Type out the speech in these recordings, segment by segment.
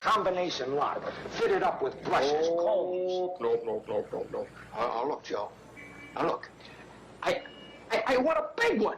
Combination lock, fitted up with brushes, combs. No. Look, Joe. Now look, I want a big one.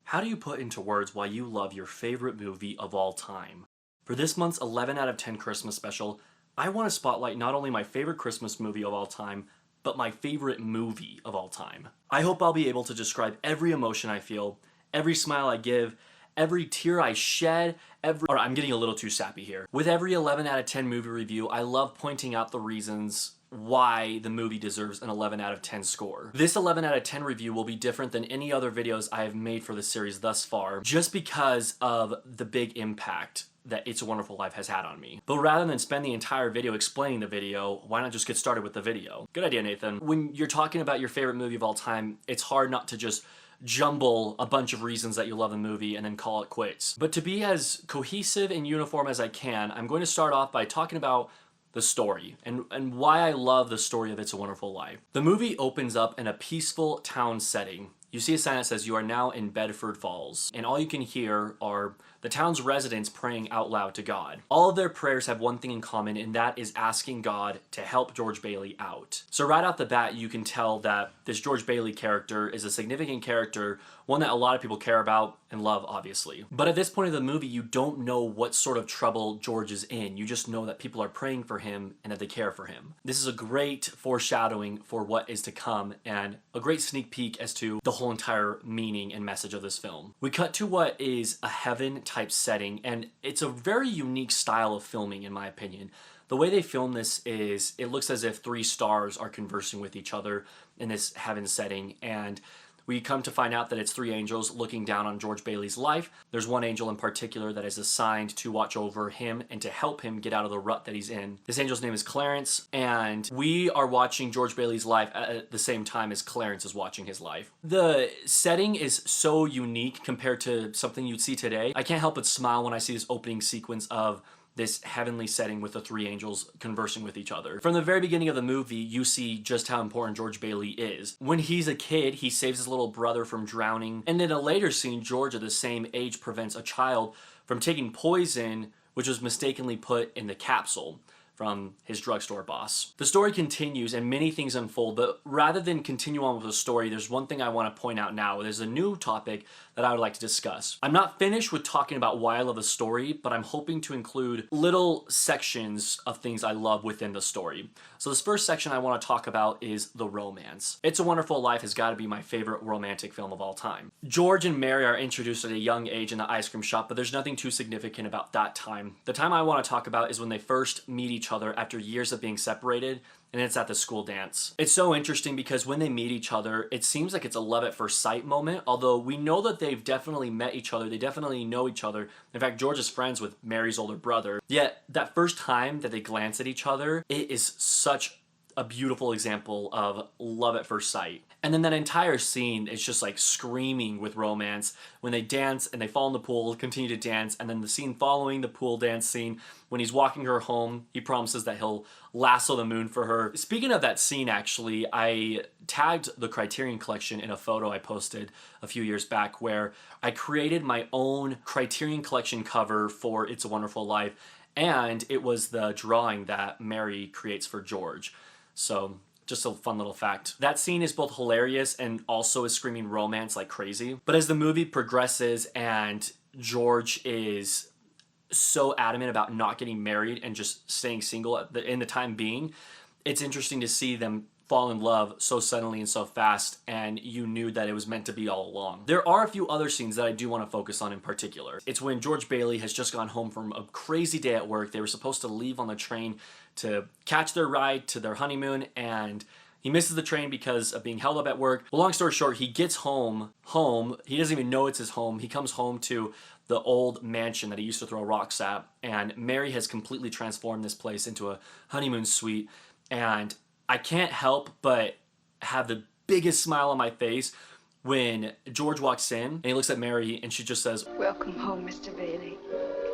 How do you put into words why you love your favorite movie of all time? For this month's 11 out of 10 Christmas special, I want to spotlight not only my favorite Christmas movie of all time, but my favorite movie of all time. I hope I'll be able to describe every emotion I feel, every smile I give, every tear I shed, Alright, I'm getting a little too sappy here. With every 11 out of 10 movie review, I love pointing out the reasons why the movie deserves an 11 out of 10 score. This 11 out of 10 review will be different than any other videos I have made for the series thus far, just because of the big impact that It's a Wonderful Life has had on me. But rather than spend the entire video explaining the video, why not just get started with the video? Good idea, Nathan. When you're talking about your favorite movie of all time, it's hard not to just jumble a bunch of reasons that you love a movie and then call it quits. But to be as cohesive and uniform as I can, I'm going to start off by talking about the story and why I love the story of It's a Wonderful Life. The movie opens up in a peaceful town setting. You see a sign that says you are now in Bedford Falls, and all you can hear are the town's residents praying out loud to God. All of their prayers have one thing in common, and that is asking God to help George Bailey out. So right off the bat, you can tell that this George Bailey character is a significant character, one that a lot of people care about and love, obviously. But at this point of the movie, you don't know what sort of trouble George is in. You just know that people are praying for him and that they care for him. This is a great foreshadowing for what is to come and a great sneak peek as to the whole entire meaning and message of this film. We cut to what is a heaven type setting, and it's a very unique style of filming in my opinion. The way they film this is, it looks as if three stars are conversing with each other in this heaven setting, and we come to find out that it's three angels looking down on George Bailey's life. There's one angel in particular that is assigned to watch over him and to help him get out of the rut that he's in. This angel's name is Clarence, and we are watching George Bailey's life at the same time as Clarence is watching his life. The setting is so unique compared to something you'd see today. I can't help but smile when I see this opening sequence of this heavenly setting with the three angels conversing with each other. From the very beginning of the movie, you see just how important George Bailey is. When he's a kid, he saves his little brother from drowning, and in a later scene, George at the same age prevents a child from taking poison, which was mistakenly put in the capsule from his drugstore boss. The story continues and many things unfold, but rather than continue on with the story, there's one thing I want to point out now. There's a new topic that I would like to discuss. I'm not finished with talking about why I love the story, but I'm hoping to include little sections of things I love within the story. So this first section I want to talk about is the romance. It's a Wonderful Life has got to be my favorite romantic film of all time. George and Mary are introduced at a young age in the ice cream shop, but there's nothing too significant about that time. The time I want to talk about is when they first meet each other after years of being separated, and it's at the school dance. It's so interesting because when they meet each other, it seems like it's a love at first sight moment, although we know that they've definitely met each other, they definitely know each other. In fact, George is friends with Mary's older brother. Yet, that first time that they glance at each other, it is such a beautiful example of love at first sight. And then that entire scene is just like screaming with romance when they dance and they fall in the pool, continue to dance, and then the scene following the pool dance scene, when he's walking her home, he promises that he'll lasso the moon for her. Speaking of that scene, actually, I tagged the Criterion Collection in a photo I posted a few years back where I created my own Criterion Collection cover for It's a Wonderful Life, and it was the drawing that Mary creates for George. So just a fun little fact. That scene is both hilarious and also is screaming romance like crazy. But as the movie progresses and George is so adamant about not getting married and just staying single in the time being, it's interesting to see them fall in love so suddenly and so fast, and you knew that it was meant to be all along. There are a few other scenes that I do want to focus on in particular. It's when George Bailey has just gone home from a crazy day at work. They were supposed to leave on the train to catch their ride to their honeymoon, and he misses the train because of being held up at work. But long story short, he gets home. He doesn't even know it's his home. He comes home to the old mansion that he used to throw rocks at, and Mary has completely transformed this place into a honeymoon suite, and I can't help but have the biggest smile on my face when George walks in and he looks at Mary and she just says, "Welcome home, Mr. Bailey."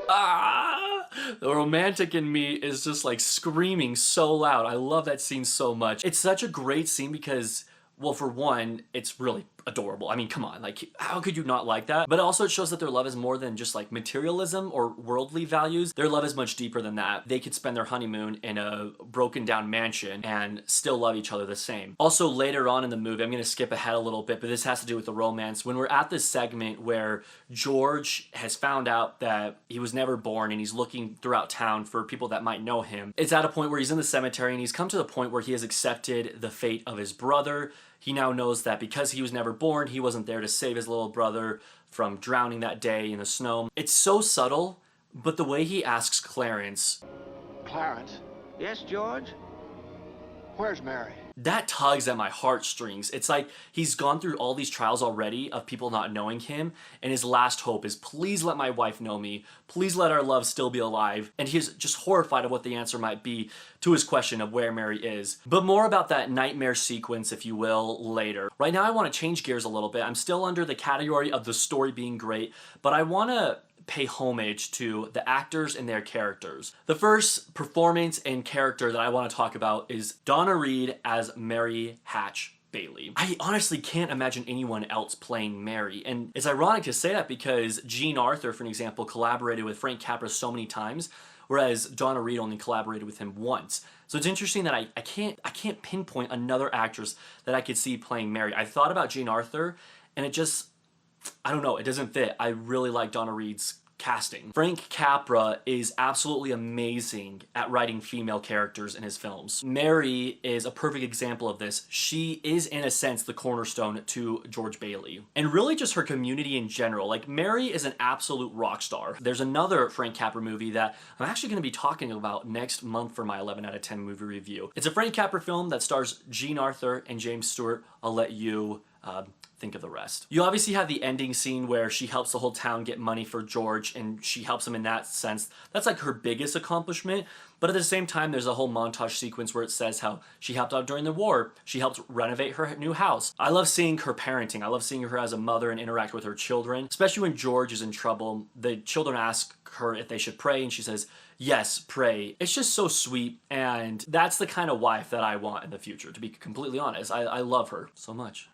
Ah! The romantic in me is just like screaming so loud. I love that scene so much. It's such a great scene because, well, for one, it's really adorable. I mean, come on, like, how could you not like that? But also it shows that their love is more than just like materialism or worldly values. Their love is much deeper than that. They could spend their honeymoon in a broken down mansion and still love each other the same. Also, later on in the movie, I'm gonna skip ahead a little bit, but this has to do with the romance. When we're at this segment where George has found out that he was never born and he's looking throughout town for people that might know him, it's at a point where he's in the cemetery and he's come to the point where he has accepted the fate of his brother. He now knows that because he was never born, he wasn't there to save his little brother from drowning that day in the snow. It's so subtle, but the way he asks Clarence, Clarence? Yes, George? Where's Mary? that tugs at my heartstrings. It's like he's gone through all these trials already of people not knowing him, and his last hope is, please let my wife know me. Please let our love still be alive. And he's just horrified of what the answer might be to his question of where Mary is. But more about that nightmare sequence, if you will, later. Right now I want to change gears a little bit. I'm still under the category of the story being great, but I want to pay homage to the actors and their characters. The first performance and character that I want to talk about is Donna Reed as Mary Hatch Bailey. I honestly can't imagine anyone else playing Mary, and it's ironic to say that because Jean Arthur, for an example, collaborated with Frank Capra so many times, whereas Donna Reed only collaborated with him once. So it's interesting that I can't pinpoint another actress that I could see playing Mary. I thought about Jean Arthur, and it just, I don't know, it doesn't fit. I really like Donna Reed's casting. Frank Capra is absolutely amazing at writing female characters in his films. Mary is a perfect example of this. She is, in a sense, the cornerstone to George Bailey. And really just her community in general. Like, Mary is an absolute rock star. There's another Frank Capra movie that I'm actually going to be talking about next month for my 11 out of 10 movie review. It's a Frank Capra film that stars Jean Arthur and James Stewart. I'll let you think of the rest. You obviously have the ending scene where she helps the whole town get money for George, and she helps him in that sense. That's like her biggest accomplishment, but at the same time there's a whole montage sequence where it says how she helped out during the war. She helped renovate her new house. I love seeing her parenting. I love seeing her as a mother and interact with her children, especially when George is in trouble. The children ask her if they should pray, and she says, yes, pray. It's just so sweet, and that's the kind of wife that I want in the future, to be completely honest. I love her so much.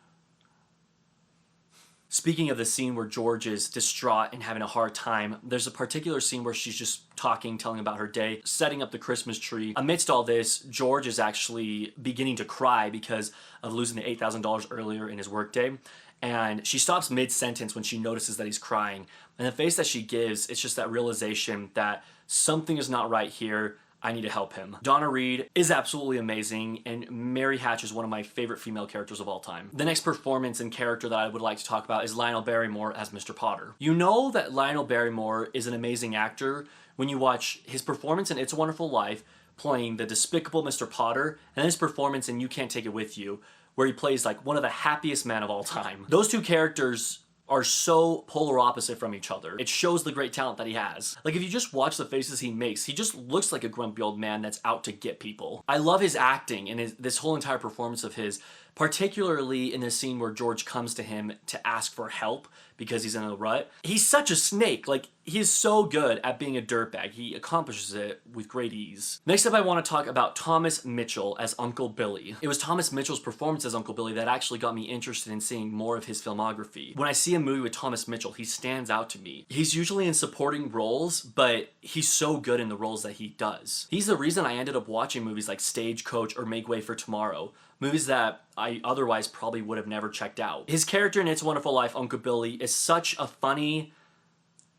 Speaking of the scene where George is distraught and having a hard time, there's a particular scene where she's just talking, telling about her day, setting up the Christmas tree. Amidst all this, George is actually beginning to cry because of losing the $8,000 earlier in his workday. And she stops mid-sentence when she notices that he's crying. And the face that she gives, it's just that realization that something is not right here. I need to help him. Donna Reed is absolutely amazing, and Mary Hatch is one of my favorite female characters of all time. The next performance and character that I would like to talk about is Lionel Barrymore as Mr. Potter. You know that Lionel Barrymore is an amazing actor when you watch his performance in It's a Wonderful Life playing the despicable Mr. Potter, and his performance in You Can't Take It With You, where he plays like one of the happiest men of all time. Those two characters are so polar opposite from each other. It shows the great talent that he has. Like, if you just watch the faces he makes, he just looks like a grumpy old man that's out to get people. I love his acting and this whole entire performance of his, particularly in this scene where George comes to him to ask for help because he's in a rut. He's such a snake. Like, he is so good at being a dirtbag. He accomplishes it with great ease. Next up, I want to talk about Thomas Mitchell as Uncle Billy. It was Thomas Mitchell's performance as Uncle Billy that actually got me interested in seeing more of his filmography. When I see a movie with Thomas Mitchell, he stands out to me. He's usually in supporting roles, but he's so good in the roles that he does. He's the reason I ended up watching movies like Stagecoach or Make Way for Tomorrow, movies that I otherwise probably would have never checked out. His character in It's a Wonderful Life, Uncle Billy, is such a funny,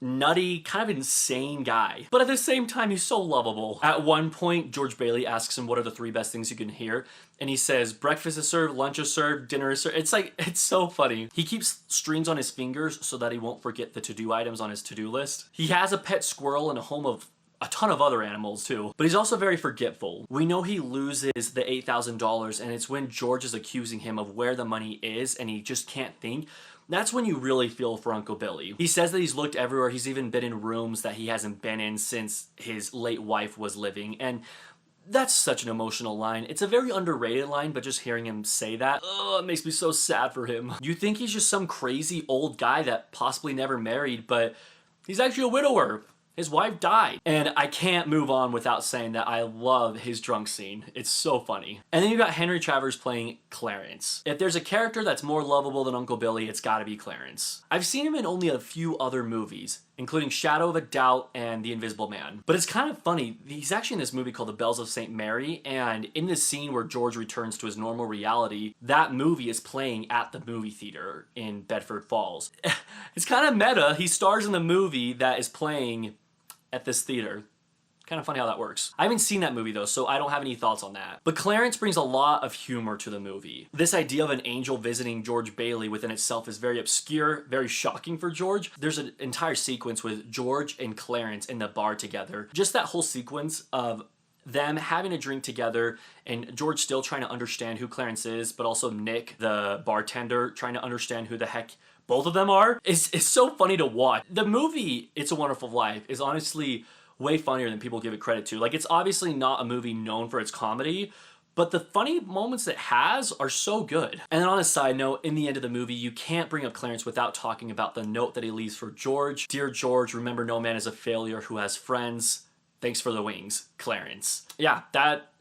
nutty, kind of insane guy. But at the same time, he's so lovable. At one point, George Bailey asks him what are the 3 best things you can hear, and he says, breakfast is served, lunch is served, dinner is served. It's like, it's so funny. He keeps strings on his fingers so that he won't forget the to-do items on his to-do list. He has a pet squirrel and a home of a ton of other animals too, but he's also very forgetful. We know he loses the $8,000, and it's when George is accusing him of where the money is and he just can't think. That's when you really feel for Uncle Billy. He says that he's looked everywhere. He's even been in rooms that he hasn't been in since his late wife was living, and that's such an emotional line. It's a very underrated line, but just hearing him say that, it makes me so sad for him. You think he's just some crazy old guy that possibly never married, but he's actually a widower. his wife died. And I can't move on without saying that I love his drunk scene. It's so funny. And then you got Henry Travers playing Clarence. If there's a character that's more lovable than Uncle Billy, it's gotta be Clarence. I've seen him in only a few other movies, including Shadow of a Doubt and The Invisible Man. But it's kind of funny, he's actually in this movie called The Bells of St. Mary, and in this scene where George returns to his normal reality, that movie is playing at the movie theater in Bedford Falls. It's kind of meta. He stars in the movie that is playing at this theater. Kind of funny how that works. I haven't seen that movie though, so I don't have any thoughts on that. But Clarence brings a lot of humor to the movie. This idea of an angel visiting George Bailey within itself is very obscure, very shocking for George. There's an entire sequence with George and Clarence in the bar together. Just that whole sequence of them having a drink together and George still trying to understand who Clarence is, but also Nick, the bartender, trying to understand who the heck both of them are. It's so funny to watch. The movie It's a Wonderful Life is honestly way funnier than people give it credit to. Like, it's obviously not a movie known for its comedy, but the funny moments it has are so good. And then on a side note, in the end of the movie, you can't bring up Clarence without talking about the note that he leaves for George. Dear George, remember no man is a failure who has friends. Thanks for the wings, Clarence. Yeah,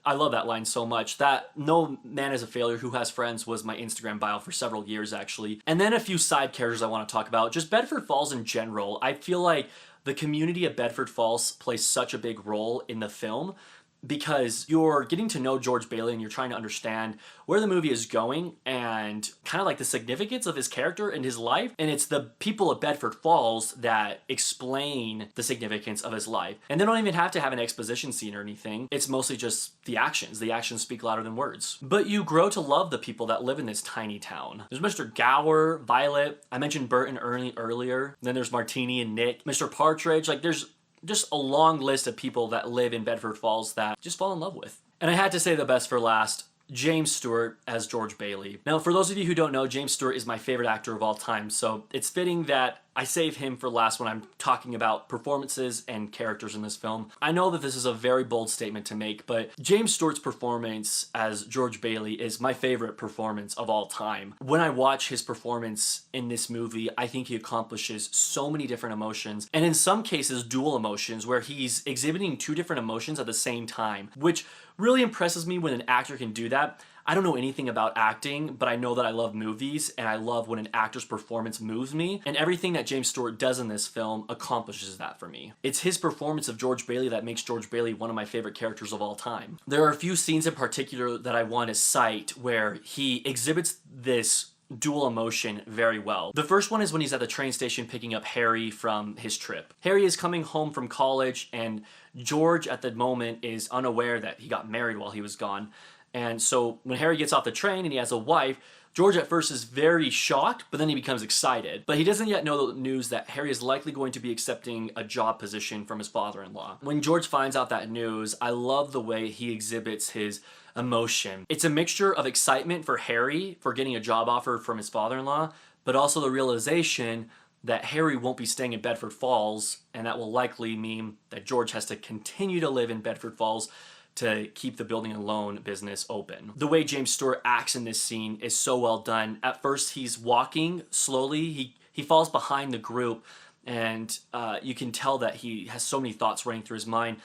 I love that line so much. That no man is a failure who has friends was my Instagram bio for several years, actually. And then a few side characters I want to talk about. Just Bedford Falls in general. I feel like the community of Bedford Falls plays such a big role in the film because you're getting to know George Bailey and you're trying to understand where the movie is going and kind of like the significance of his character and his life. And it's the people of Bedford Falls that explain the significance of his life. And they don't even have to have an exposition scene or anything. It's mostly just the actions. The actions speak louder than words. But you grow to love the people that live in this tiny town. There's Mr. Gower, Violet. I mentioned Bert and Ernie earlier. Then there's Martini and Nick. Mr. Partridge. Like, there's just a long list of people that live in Bedford Falls that just fall in love with. And I had to say the best for last, James Stewart as George Bailey. Now, for those of you who don't know, James Stewart is my favorite actor of all time, so it's fitting that I save him for last when I'm talking about performances and characters in this film. I know that this is a very bold statement to make, but James Stewart's performance as George Bailey is my favorite performance of all time. When I watch his performance in this movie, I think he accomplishes so many different emotions, and in some cases dual emotions, where he's exhibiting two different emotions at the same time, which really impresses me when an actor can do that. I don't know anything about acting, but I know that I love movies, and I love when an actor's performance moves me, and everything that James Stewart does in this film accomplishes that for me. It's his performance of George Bailey that makes George Bailey one of my favorite characters of all time. There are a few scenes in particular that I want to cite where he exhibits this dual emotion very well. The first one is when he's at the train station picking up Harry from his trip. Harry is coming home from college, and George at the moment is unaware that he got married while he was gone. And so when Harry gets off the train and he has a wife, George at first is very shocked, but then he becomes excited. But he doesn't yet know the news that Harry is likely going to be accepting a job position from his father-in-law. When George finds out that news, I love the way he exhibits his emotion. It's a mixture of excitement for Harry for getting a job offer from his father-in-law, but also the realization that Harry won't be staying in Bedford Falls, and that will likely mean that George has to continue to live in Bedford Falls to keep the building and loan business open. The way James Stewart acts in this scene is so well done. At first, he's walking slowly. He falls behind the group, and you can tell that he has so many thoughts running through his mind.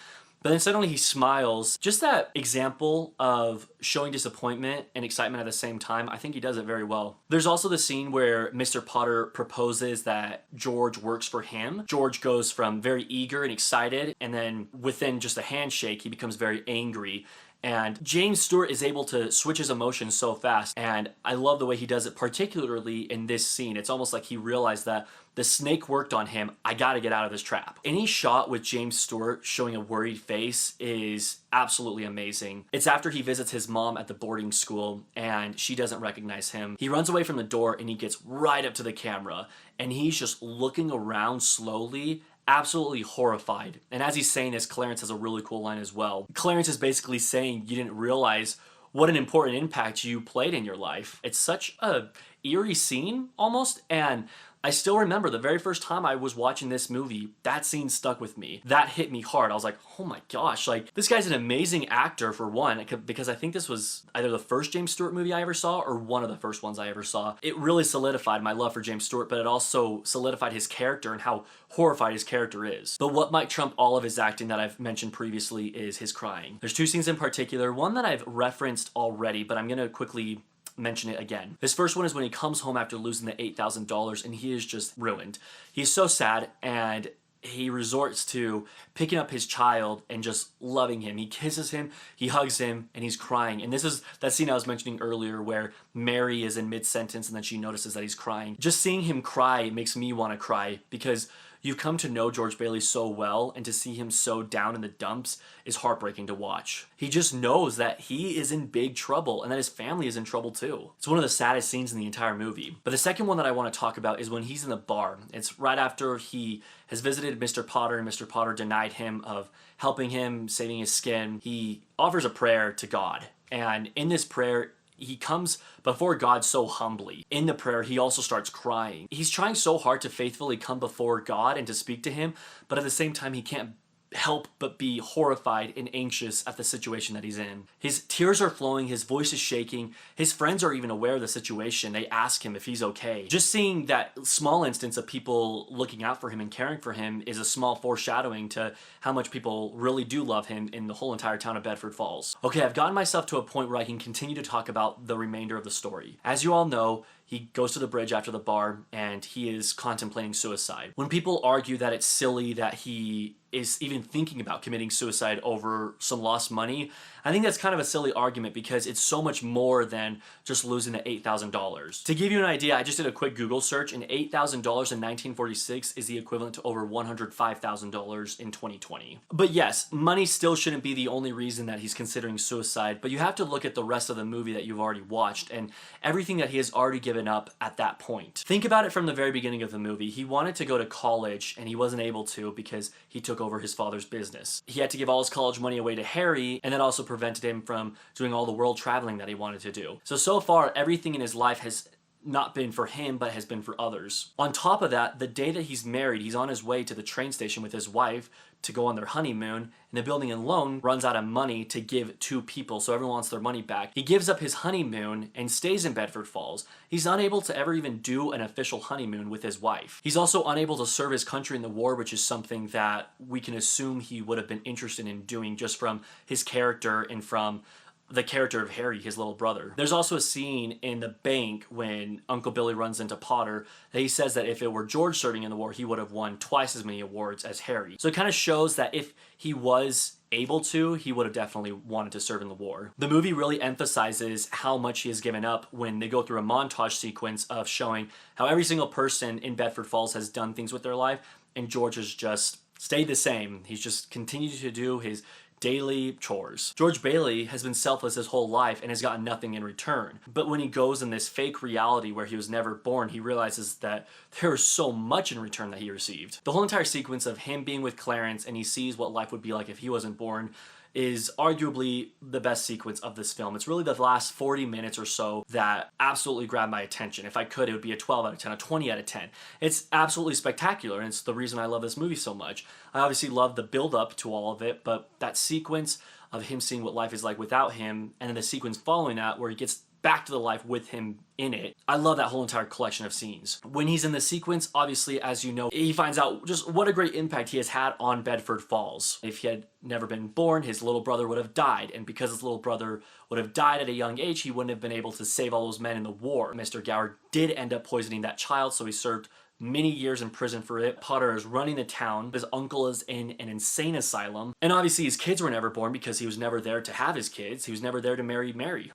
But then suddenly he smiles. Just that example of showing disappointment and excitement at the same time, I think he does it very well. There's also the scene where Mr. Potter proposes that George works for him. George goes from very eager and excited, and then within just a handshake, he becomes very angry. And James Stewart is able to switch his emotions so fast, and I love the way he does it, particularly in this scene. It's almost like he realized that the snake worked on him. I gotta get out of this trap. Any shot with James Stewart showing a worried face is absolutely amazing. It's after he visits his mom at the boarding school and she doesn't recognize him. He runs away from the door and he gets right up to the camera and he's just looking around slowly, absolutely horrified. And as he's saying this, Clarence has a really cool line as well. Clarence is basically saying you didn't realize what an important impact you played in your life. It's such a eerie scene almost, and I still remember the very first time I was watching this movie, that scene stuck with me. That hit me hard. I was like, oh my gosh, like this guy's an amazing actor for one, because I think this was either the first James Stewart movie I ever saw or one of the first ones I ever saw. It really solidified my love for James Stewart, but it also solidified his character and how horrified his character is. But what might trump all of his acting that I've mentioned previously is his crying. There's two scenes in particular, one that I've referenced already, but I'm gonna quickly mention it again. This first one is when he comes home after losing the $8,000 and he is just ruined. He's so sad and he resorts to picking up his child and just loving him. He kisses him, he hugs him, and he's crying. And this is that scene I was mentioning earlier where Mary is in mid-sentence and then she notices that he's crying. Just seeing him cry makes me want to cry because you've come to know George Bailey so well, and to see him so down in the dumps is heartbreaking to watch. He just knows that he is in big trouble and that his family is in trouble too. It's one of the saddest scenes in the entire movie. But the second one that I want to talk about is when he's in the bar. It's right after he has visited Mr. Potter and Mr. Potter denied him of helping him, saving his skin. He offers a prayer to God, and in this prayer, he comes before God so humbly. In the prayer, he also starts crying. He's trying so hard to faithfully come before God and to speak to him, but at the same time, he can't help but be horrified and anxious at the situation that he's in. His tears are flowing, his voice is shaking, his friends are even aware of the situation. They ask him if he's okay. Just seeing that small instance of people looking out for him and caring for him is a small foreshadowing to how much people really do love him in the whole entire town of Bedford Falls. Okay, I've gotten myself to a point where I can continue to talk about the remainder of the story. As you all know, he goes to the bridge after the bar and he is contemplating suicide. When people argue that it's silly that he is even thinking about committing suicide over some lost money, I think that's kind of a silly argument because it's so much more than just losing the $8,000. To give you an idea, I just did a quick Google search and $8,000 in 1946 is the equivalent to over $105,000 in 2020. But yes, money still shouldn't be the only reason that he's considering suicide, but you have to look at the rest of the movie that you've already watched and everything that he has already given up at that point. Think about it from the very beginning of the movie. He wanted to go to college and he wasn't able to because he took over his father's business. He had to give all his college money away to Harry, and that also prevented him from doing all the world traveling that he wanted to do. So far, everything in his life has not been for him, but has been for others. On top of that, the day that he's married, he's on his way to the train station with his wife to go on their honeymoon, and the building and loan runs out of money to give to people, so everyone wants their money back. He gives up his honeymoon and stays in Bedford Falls. He's unable to ever even do an official honeymoon with his wife. He's also unable to serve his country in the war, which is something that we can assume he would have been interested in doing just from his character and from the character of Harry, his little brother. There's also a scene in the bank when Uncle Billy runs into Potter that he says that if it were George serving in the war, he would have won twice as many awards as Harry. So it kind of shows that if he was able to, he would have definitely wanted to serve in the war. The movie really emphasizes how much he has given up when they go through a montage sequence of showing how every single person in Bedford Falls has done things with their life, and George has just stayed the same. He's just continued to do his daily chores. George Bailey has been selfless his whole life and has gotten nothing in return. But when he goes in this fake reality where he was never born, he realizes that there is so much in return that he received. The whole entire sequence of him being with Clarence and he sees what life would be like if he wasn't born is arguably the best sequence of this film. It's really the last 40 minutes or so that absolutely grabbed my attention. If I could, it would be a 12 out of 10, a 20 out of 10. It's absolutely spectacular, and it's the reason I love this movie so much. I obviously love the build-up to all of it, but that sequence of him seeing what life is like without him, and then the sequence following that where he gets back to the life with him in it. I love that whole entire collection of scenes. When he's in the sequence, obviously, as you know, he finds out just what a great impact he has had on Bedford Falls. If he had never been born, his little brother would have died, and because his little brother would have died at a young age, he wouldn't have been able to save all those men in the war. Mr. Gower did end up poisoning that child, so he served many years in prison for it. Potter is running the town. His uncle is in an insane asylum, and obviously his kids were never born because he was never there to have his kids. He was never there to marry Mary.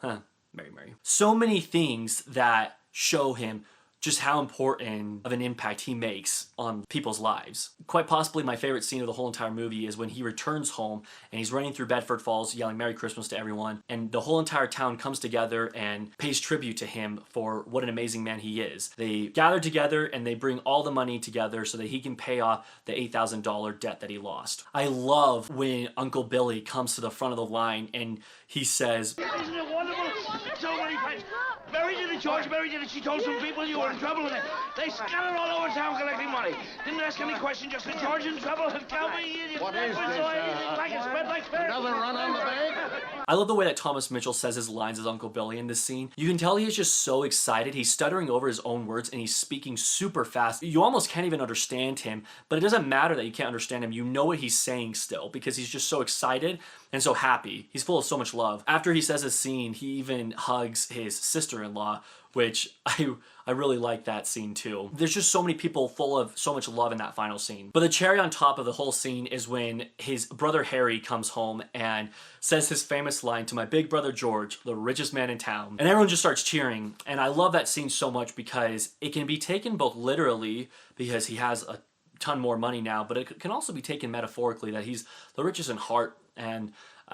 Mary. So many things that show him just how important of an impact he makes on people's lives. Quite possibly my favorite scene of the whole entire movie is when he returns home and he's running through Bedford Falls yelling Merry Christmas to everyone, and the whole entire town comes together and pays tribute to him for what an amazing man he is. They gather together and they bring all the money together so that he can pay off the $8,000 debt that he lost. I love when Uncle Billy comes to the front of the line and he says, "Isn't it wonderful? So many friends. Buried in a George Mary did it. She told some people you were in trouble and they scattered all over town collecting money. Didn't ask any question, just said George in trouble and tell me you What is this, like a spread like fair. Another run on the bank? I love the way that Thomas Mitchell says his lines as Uncle Billy in this scene. You can tell he is just so excited. He's stuttering over his own words and he's speaking super fast. You almost can't even understand him, but it doesn't matter that you can't understand him. You know what he's saying still because he's just so excited and so happy. He's full of so much love. After he says his scene, he even hugs his sister-in-law, which I really like that scene too. There's just so many people full of so much love in that final scene. But the cherry on top of the whole scene is when his brother Harry comes home and says his famous line, "To my big brother George, the richest man in town." And everyone just starts cheering. And I love that scene so much because it can be taken both literally because he has a ton more money now, but it can also be taken metaphorically that he's the richest in heart and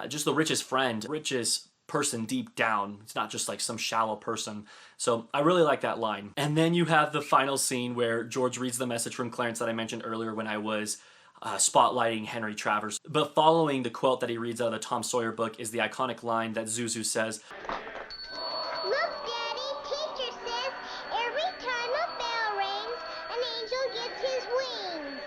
just the richest friend, richest person deep down. It's not just like some shallow person. So I really like that line. And then you have the final scene where George reads the message from Clarence that I mentioned earlier when I was spotlighting Henry Travers. But following the quote that he reads out of the Tom Sawyer book is the iconic line that Zuzu says, "Look, Daddy, teacher says every time a bell rings, an angel gets his wings."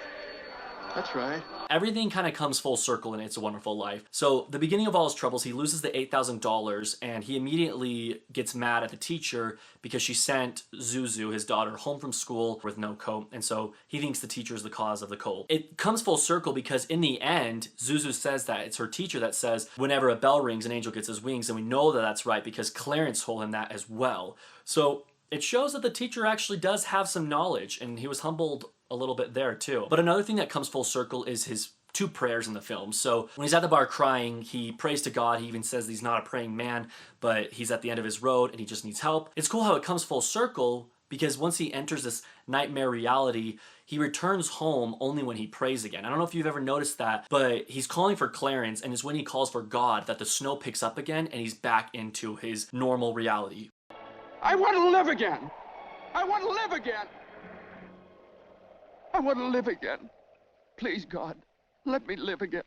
That's right. Everything kind of comes full circle in It's a Wonderful Life. So the beginning of all his troubles, he loses the $8,000 and he immediately gets mad at the teacher because she sent Zuzu, his daughter, home from school with no coat. And so he thinks the teacher is the cause of the cold. It comes full circle because in the end, Zuzu says that it's her teacher that says, whenever a bell rings, an angel gets his wings. And we know that that's right because Clarence told him that as well. So it shows that the teacher actually does have some knowledge and he was humbled a little bit there too. But another thing that comes full circle is his two prayers in the film. So when he's at the bar crying, he prays to God. He even says he's not a praying man, but he's at the end of his road and he just needs help. It's cool how it comes full circle because once he enters this nightmare reality, he returns home only when he prays again. I don't know if you've ever noticed that, but he's calling for Clarence and it's when he calls for God that the snow picks up again and he's back into his normal reality. I want to live again. I want to live again. I want to live again. Please, God, let me live again.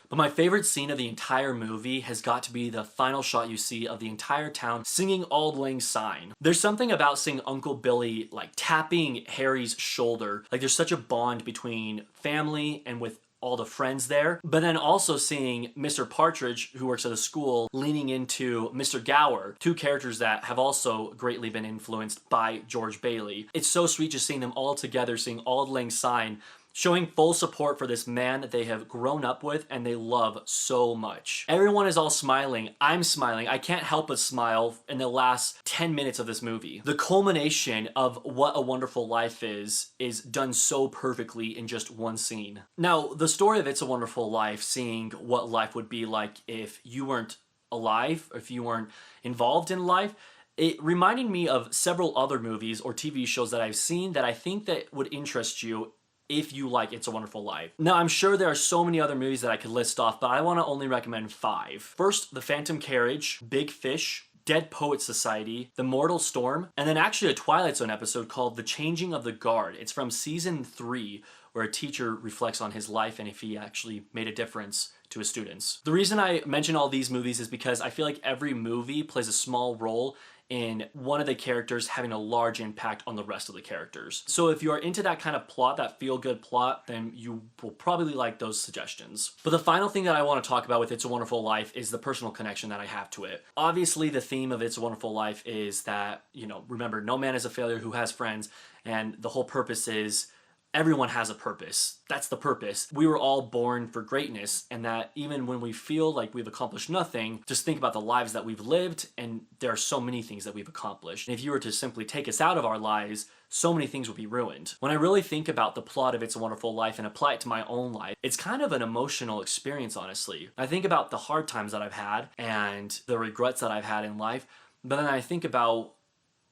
But my favorite scene of the entire movie has got to be the final shot you see of the entire town singing Auld Lang Syne. There's something about seeing Uncle Billy like tapping Harry's shoulder. Like there's such a bond between family and with all the friends there, but then also seeing Mr. Partridge, who works at the school, leaning into Mr. Gower, two characters that have also greatly been influenced by George Bailey. It's so sweet just seeing them all together, seeing Auld Lang Syne, showing full support for this man that they have grown up with and they love so much. Everyone is all smiling. I'm smiling. I can't help but smile in the last 10 minutes of this movie. The culmination of What a Wonderful Life is done so perfectly in just one scene. Now, the story of It's a Wonderful Life, seeing what life would be like if you weren't alive, if you weren't involved in life, it reminded me of several other movies or TV shows that I've seen that I think that would interest you if you like It's a Wonderful Life. Now, I'm sure there are so many other movies that I could list off, but I want to only recommend 5. First, The Phantom Carriage, Big Fish, Dead Poets Society, The Mortal Storm, and then actually a Twilight Zone episode called The Changing of the Guard. It's from season 3, where a teacher reflects on his life and if he actually made a difference to his students. The reason I mention all these movies is because I feel like every movie plays a small role in one of the characters having a large impact on the rest of the characters. So if you are into that kind of plot, that feel-good plot, then you will probably like those suggestions. But the final thing that I want to talk about with It's a Wonderful Life is the personal connection that I have to it. Obviously, the theme of It's a Wonderful Life is that, remember, no man is a failure who has friends, and the whole purpose is everyone has a purpose. That's the purpose. We were all born for greatness, and that even when we feel like we've accomplished nothing, just think about the lives that we've lived, and there are so many things that we've accomplished. And if you were to simply take us out of our lives, so many things would be ruined. When I really think about the plot of It's a Wonderful Life and apply it to my own life, it's kind of an emotional experience, honestly. I think about the hard times that I've had and the regrets that I've had in life, but then I think about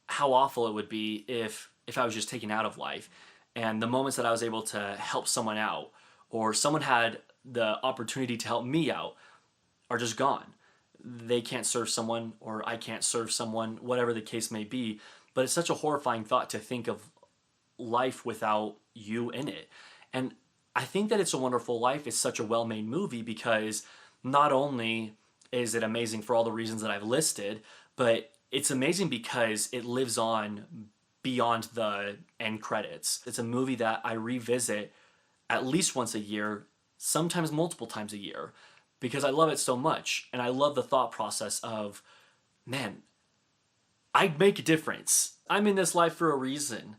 how awful it would be if I was just taken out of life. And the moments that I was able to help someone out, or someone had the opportunity to help me out, are just gone. They can't serve someone, or I can't serve someone, whatever the case may be. But it's such a horrifying thought to think of life without you in it. And I think that It's a Wonderful Life is such a well-made movie because not only is it amazing for all the reasons that I've listed, But it's amazing because it lives on beyond the end credits. It's a movie that I revisit at least once a year, sometimes multiple times a year, because I love it so much. And I love the thought process of, man, I'd make a difference. I'm in this life for a reason.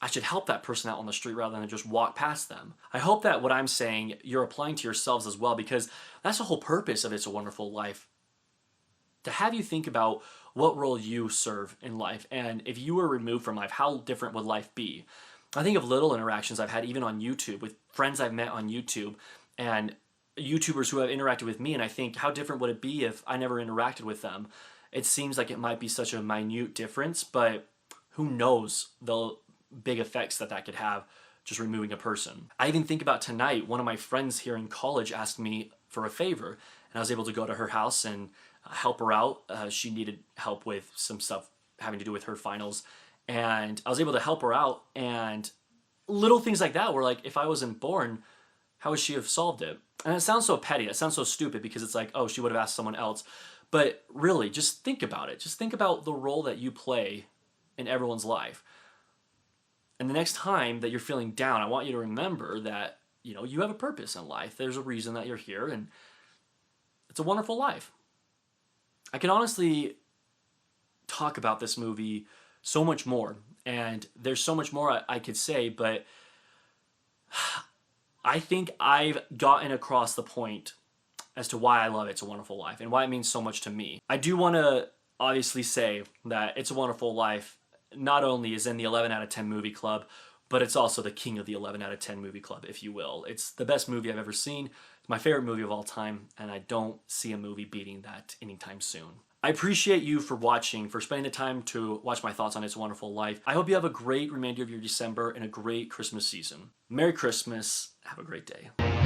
I should help that person out on the street rather than just walk past them. I hope that what I'm saying, you're applying to yourselves as well, because that's the whole purpose of It's a Wonderful Life. To have you think about what role you serve in life, and if you were removed from life, how different would life be? I think of little interactions I've had even on YouTube with friends I've met on YouTube and YouTubers who have interacted with me, and I think, how different would it be if I never interacted with them? It seems like it might be such a minute difference, but who knows the big effects that could have just removing a person. I even think about tonight, one of my friends here in college asked me for a favor, and I was able to go to her house and help her out. She needed help with some stuff having to do with her finals, and I was able to help her out, and little things like that were like, if I wasn't born, how would she have solved it? And it sounds so petty, it sounds so stupid, because it's like, oh, she would have asked someone else. But really, just think about it. Just think about the role that you play in everyone's life. And the next time that you're feeling down, I want you to remember that, you know, you have a purpose in life. There's a reason that you're here, and it's a wonderful life. I can honestly talk about this movie so much more, and there's so much more I could say, but I think I've gotten across the point as to why I love It's a Wonderful Life and why it means so much to me. I do want to obviously say that It's a Wonderful Life not only is in the 11 out of 10 movie club, but it's also the king of the 11 out of 10 movie club, if you will. It's the best movie I've ever seen. It's my favorite movie of all time, and I don't see a movie beating that anytime soon. I appreciate you for watching, for spending the time to watch my thoughts on It's a Wonderful Life. I hope you have a great remainder of your December and a great Christmas season. Merry Christmas. Have a great day.